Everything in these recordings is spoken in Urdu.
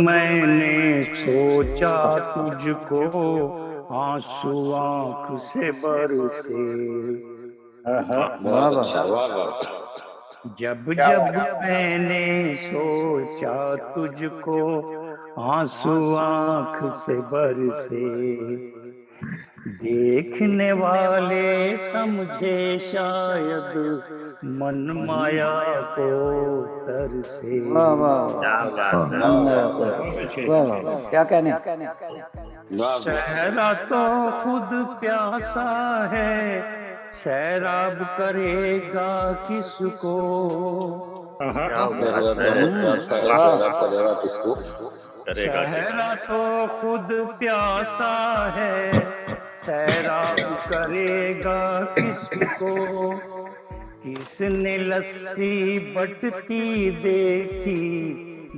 میں نے سوچا تجھ کو آنسو آنکھ سے برسے جب میں نے سوچا تجھ کو آنسو آنکھ سے برسے دیکھنے والے سمجھے شاید من مایا کو ترسے کیا کہنے صحرا تو خود پیاسا ہے سیراب کرے گا کس کو صحرا تو خود پیاسا ہے سیراب کرے گا کس کو کس نے لسی بٹتی دیکھی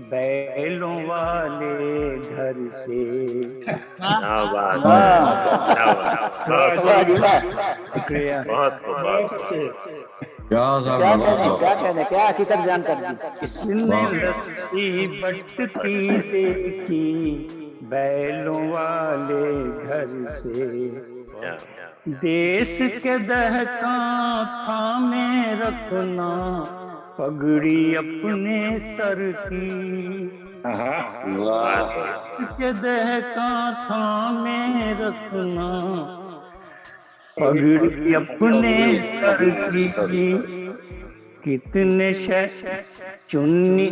بیلوں والے گھر سے شکریہ کیا کہنے کیا حقیقت بیان کر دی کس نے لسی بٹتی دیکھی بیلوں والے گھر سے دیس کے دہکاں تھامے رکھنا پگڑی اپنے سر کی کے دہکاں تھامے رکھنا پگڑی اپنے سر کی کتنے چنی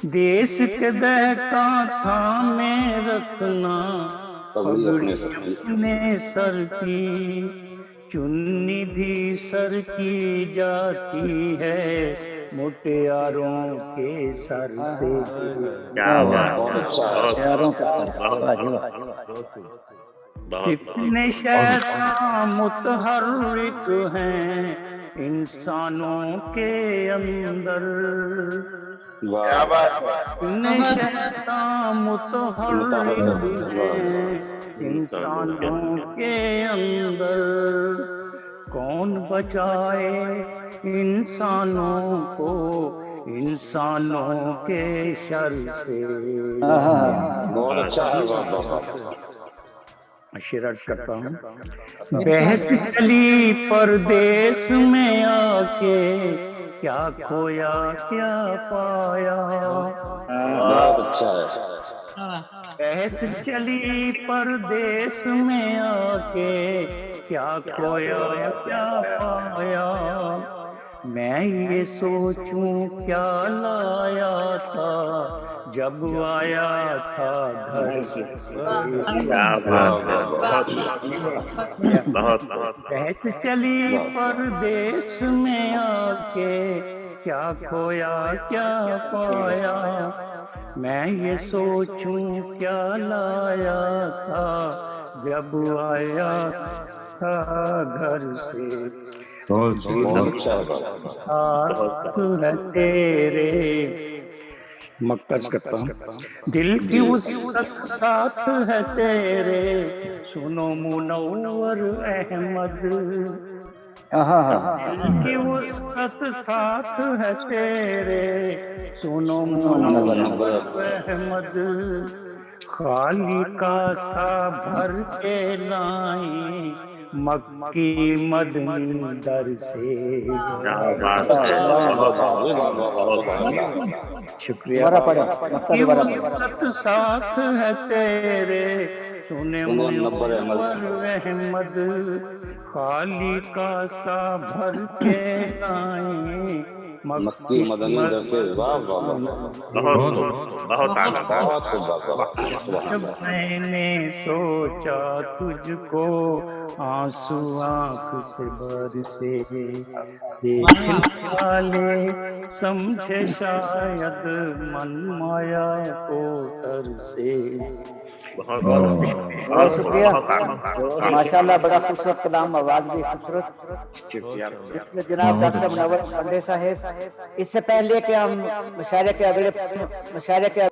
دیس کے دہکاں تھامے رکھنا پگڑی اپنے سر کی چنی بھی سر کی جاتی ہے مٹیاروں کے سر سے کتنے شیطان متحرک ہیں انسانوں کے اندر کتنے شیطان متحرک ہیں انسانوں کے اندر کون بچائے انسانوں کو انسانوں کے شر سے شرارت کرتا ہوں بحث چلی پردیس میں آ کے کیا کھویا کیا پایا بحث چلی پردیس میں آ کے کیا کھویا کیا پایا میں یہ سوچوں کیا لایا تھا جب آیا تھا گھر سے بحث چلی پردیس میں آ کے کیا کھویا کیا پایا میں یہ سوچوں کیا لایا تھا جب آیا تھا گھر سے ہے تیرے مقتبس کرتا ہوں دل کی وسعت ساتھ ہے تیرے سنو منور احمد دل کی وسعت ساتھ ہے تیرے سنو منور احمد خالی کاسا بھر کے لائیں مکی مدنی در سے شکریہ وسعت ساتھ ہے تیرے سنے منور احمد خالی کاسا بھر کے لائیں مکی مدنی در سے جب میں نے سوچا تجھ کو آنسو آنکھ سے برسے دیکھنے والے سمجھے شاید من مایا کو ترسے بہت شکریہ ماشاءاللہ بڑا خوبصورت کلام آواز بھی خوبصورت اس میں جناب ڈاکٹر منور پنڈے صاحب اس سے پہلے کہ ہم مشاعرے کے